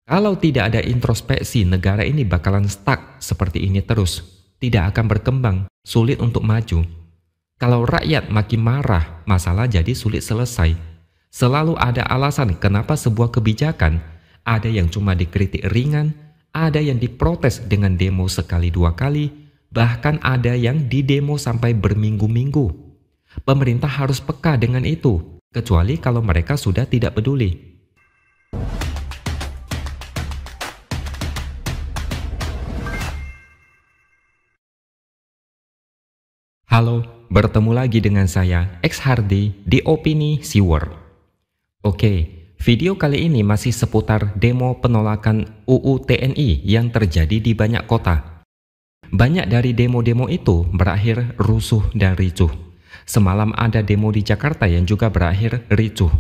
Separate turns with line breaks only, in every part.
Kalau tidak ada introspeksi, negara ini bakalan stuck seperti ini terus. Tidak akan berkembang, sulit untuk maju. Kalau rakyat makin marah, masalah jadi sulit selesai. Selalu ada alasan kenapa sebuah kebijakan, ada yang cuma dikritik ringan, ada yang diprotes dengan demo sekali dua kali, bahkan ada yang didemo sampai berminggu-minggu. Pemerintah harus peka dengan itu, kecuali kalau mereka sudah tidak peduli. Halo, bertemu lagi dengan saya, X Hardy, di Opini Siwer. Oke, video kali ini masih seputar demo penolakan UU TNI yang terjadi di banyak kota. Banyak dari demo-demo itu berakhir rusuh dan ricuh. Semalam ada demo di Jakarta yang juga berakhir ricuh.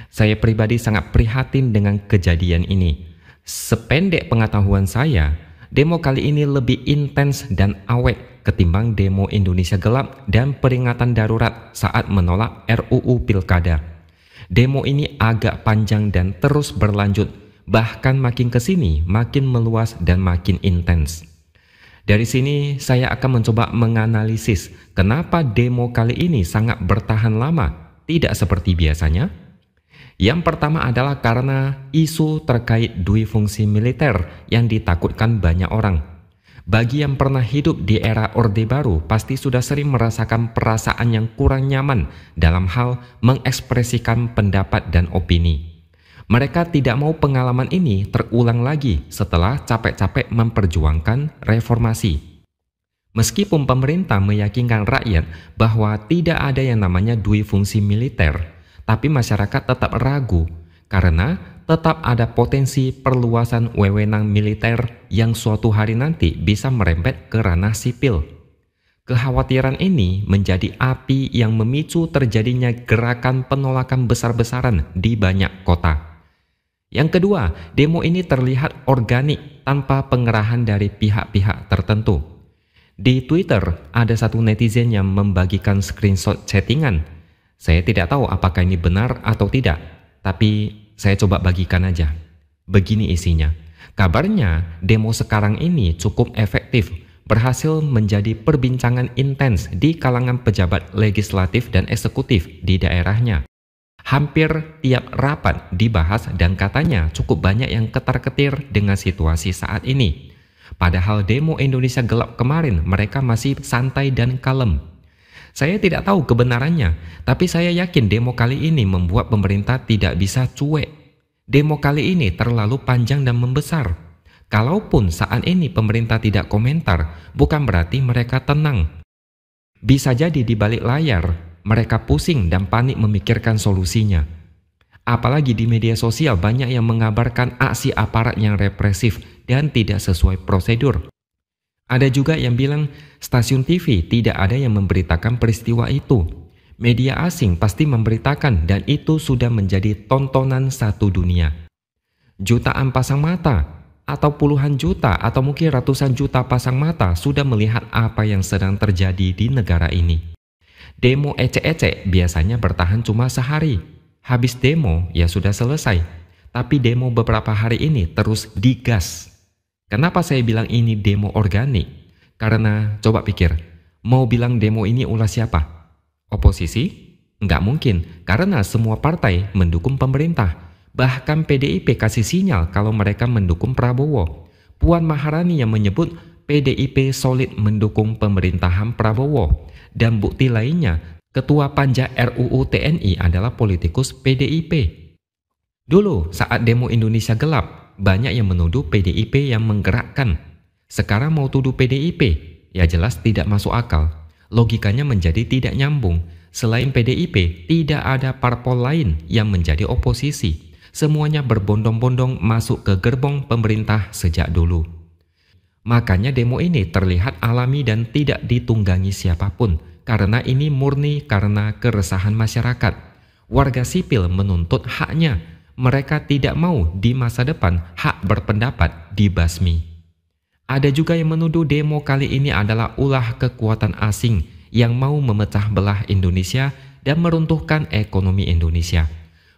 Saya pribadi sangat prihatin dengan kejadian ini. Sependek pengetahuan saya, demo kali ini lebih intens dan awet ketimbang demo Indonesia Gelap dan peringatan darurat saat menolak RUU Pilkada. Demo ini agak panjang dan terus berlanjut, bahkan makin kesini makin meluas dan makin intens. Dari sini saya akan mencoba menganalisis kenapa demo kali ini sangat bertahan lama, tidak seperti biasanya. Yang pertama adalah karena isu terkait dui fungsi militer yang ditakutkan banyak orang. Bagi yang pernah hidup di era Orde Baru pasti sudah sering merasakan perasaan yang kurang nyaman dalam hal mengekspresikan pendapat dan opini. Mereka tidak mau pengalaman ini terulang lagi setelah capek-capek memperjuangkan reformasi. Meskipun pemerintah meyakinkan rakyat bahwa tidak ada yang namanya dui fungsi militer, tapi masyarakat tetap ragu karena tetap ada potensi perluasan wewenang militer yang suatu hari nanti bisa merembet ke ranah sipil. Kekhawatiran ini menjadi api yang memicu terjadinya gerakan penolakan besar-besaran di banyak kota. Yang kedua, demo ini terlihat organik tanpa pengerahan dari pihak-pihak tertentu. Di Twitter, ada satu netizen yang membagikan screenshot chattingan. Saya tidak tahu apakah ini benar atau tidak, tapi saya coba bagikan aja. Begini isinya. Kabarnya demo sekarang ini cukup efektif, berhasil menjadi perbincangan intens di kalangan pejabat legislatif dan eksekutif di daerahnya. Hampir tiap rapat dibahas dan katanya cukup banyak yang ketar-ketir dengan situasi saat ini. Padahal demo Indonesia Gelap kemarin mereka masih santai dan kalem. Saya tidak tahu kebenarannya, tapi saya yakin demo kali ini membuat pemerintah tidak bisa cuek. Demo kali ini terlalu panjang dan membesar. Kalaupun saat ini pemerintah tidak komentar, bukan berarti mereka tenang. Bisa jadi di balik layar, mereka pusing dan panik memikirkan solusinya. Apalagi di media sosial banyak yang mengabarkan aksi aparat yang represif dan tidak sesuai prosedur. Ada juga yang bilang stasiun TV tidak ada yang memberitakan peristiwa itu. Media asing pasti memberitakan dan itu sudah menjadi tontonan satu dunia. Jutaan pasang mata atau puluhan juta atau mungkin ratusan juta pasang mata sudah melihat apa yang sedang terjadi di negara ini. Demo ecek-ecek biasanya bertahan cuma sehari. Habis demo ya sudah selesai. Tapi demo beberapa hari ini terus digas. Kenapa saya bilang ini demo organik? Karena coba pikir, mau bilang demo ini ulah siapa? Oposisi? Nggak mungkin, karena semua partai mendukung pemerintah. Bahkan PDIP kasih sinyal kalau mereka mendukung Prabowo. Puan Maharani yang menyebut PDIP solid mendukung pemerintahan Prabowo. Dan bukti lainnya, Ketua Panja RUU TNI adalah politikus PDIP. Dulu saat demo Indonesia Gelap, banyak yang menuduh PDIP yang menggerakkan. Sekarang mau tuduh PDIP, ya jelas tidak masuk akal. Logikanya menjadi tidak nyambung. Selain PDIP, tidak ada parpol lain yang menjadi oposisi. Semuanya berbondong-bondong masuk ke gerbong pemerintah sejak dulu. Makanya demo ini terlihat alami dan tidak ditunggangi siapapun. Karena ini murni karena keresahan masyarakat. Warga sipil menuntut haknya. Mereka tidak mau di masa depan hak berpendapat dibasmi. Ada juga yang menuduh demo kali ini adalah ulah kekuatan asing yang mau memecah belah Indonesia dan meruntuhkan ekonomi Indonesia.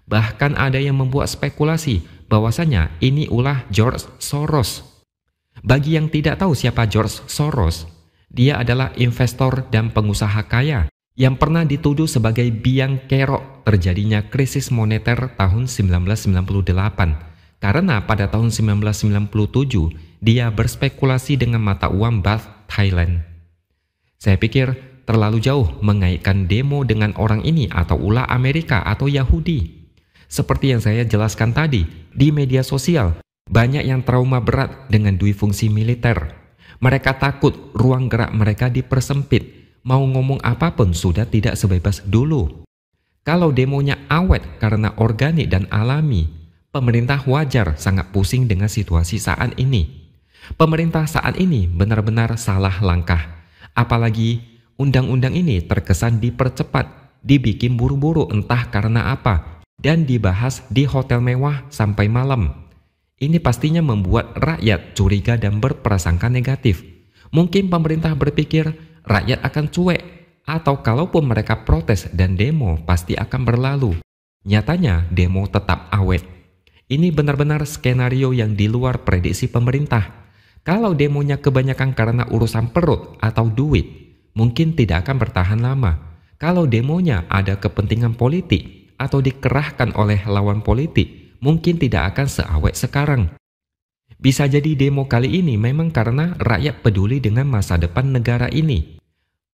Bahkan ada yang membuat spekulasi bahwasanya ini ulah George Soros. Bagi yang tidak tahu siapa George Soros, dia adalah investor dan pengusaha kaya yang pernah dituduh sebagai biang kerok terjadinya krisis moneter tahun 1998 karena pada tahun 1997 dia berspekulasi dengan mata uang Baht Thailand. Saya pikir terlalu jauh mengaitkan demo dengan orang ini atau ulah Amerika atau Yahudi. Seperti yang saya jelaskan tadi, di media sosial, banyak yang trauma berat dengan dui fungsi militer. Mereka takut ruang gerak mereka dipersempit, mau ngomong apapun sudah tidak sebebas dulu. Kalau demonya awet karena organik dan alami, pemerintah wajar sangat pusing dengan situasi saat ini. Pemerintah saat ini benar-benar salah langkah. Apalagi undang-undang ini terkesan dipercepat, dibikin buru-buru entah karena apa, dan dibahas di hotel mewah sampai malam. Ini pastinya membuat rakyat curiga dan berprasangka negatif. Mungkin pemerintah berpikir rakyat akan cuek, atau kalaupun mereka protes dan demo pasti akan berlalu. Nyatanya demo tetap awet. Ini benar-benar skenario yang di luar prediksi pemerintah. Kalau demonya kebanyakan karena urusan perut atau duit, mungkin tidak akan bertahan lama. Kalau demonya ada kepentingan politik atau dikerahkan oleh lawan politik, mungkin tidak akan seawet sekarang. Bisa jadi demo kali ini memang karena rakyat peduli dengan masa depan negara ini.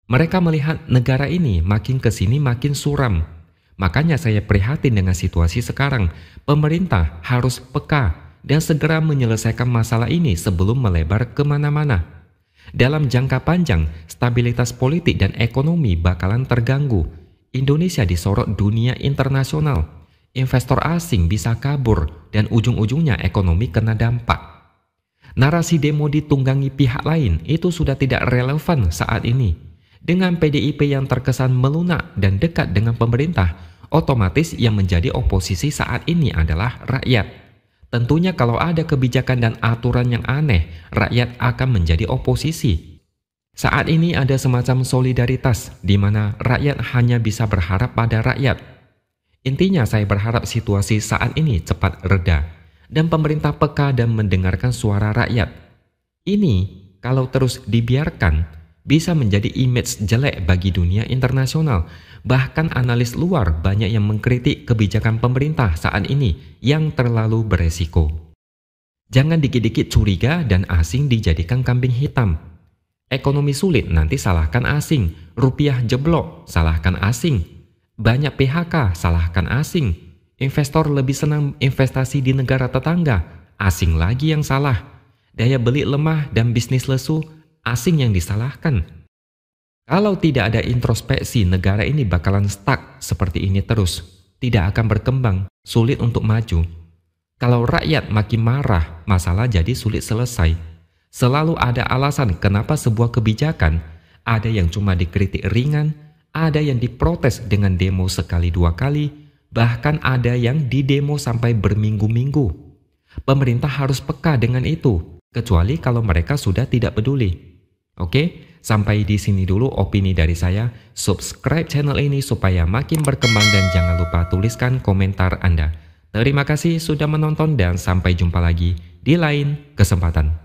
Mereka melihat negara ini makin kesini makin suram. Makanya saya prihatin dengan situasi sekarang. Pemerintah harus peka dan segera menyelesaikan masalah ini sebelum melebar kemana-mana. Dalam jangka panjang, stabilitas politik dan ekonomi bakalan terganggu. Indonesia disorot dunia internasional. Investor asing bisa kabur dan ujung-ujungnya ekonomi kena dampak. Narasi demo ditunggangi pihak lain itu sudah tidak relevan saat ini. Dengan PDIP yang terkesan melunak dan dekat dengan pemerintah, otomatis yang menjadi oposisi saat ini adalah rakyat. Tentunya kalau ada kebijakan dan aturan yang aneh, rakyat akan menjadi oposisi. Saat ini ada semacam solidaritas di mana rakyat hanya bisa berharap pada rakyat. Intinya saya berharap situasi saat ini cepat reda dan pemerintah peka dan mendengarkan suara rakyat. Ini kalau terus dibiarkan bisa menjadi image jelek bagi dunia internasional. Bahkan analis luar banyak yang mengkritik kebijakan pemerintah saat ini yang terlalu beresiko. Jangan dikit-dikit curiga dan asing dijadikan kambing hitam. Ekonomi sulit nanti salahkan asing, rupiah jeblok salahkan asing, banyak PHK salahkan asing, investor lebih senang investasi di negara tetangga, asing lagi yang salah, daya beli lemah dan bisnis lesu, asing yang disalahkan. Kalau tidak ada introspeksi, negara ini bakalan stuck seperti ini terus. Tidak akan berkembang, sulit untuk maju. Kalau rakyat makin marah, masalah jadi sulit selesai. Selalu ada alasan kenapa sebuah kebijakan, ada yang cuma dikritik ringan, ada yang diprotes dengan demo sekali dua kali, bahkan ada yang didemo sampai berminggu-minggu. Pemerintah harus peka dengan itu, kecuali kalau mereka sudah tidak peduli. Oke, sampai di sini dulu opini dari saya. Subscribe channel ini supaya makin berkembang dan jangan lupa tuliskan komentar Anda. Terima kasih sudah menonton dan sampai jumpa lagi di lain kesempatan.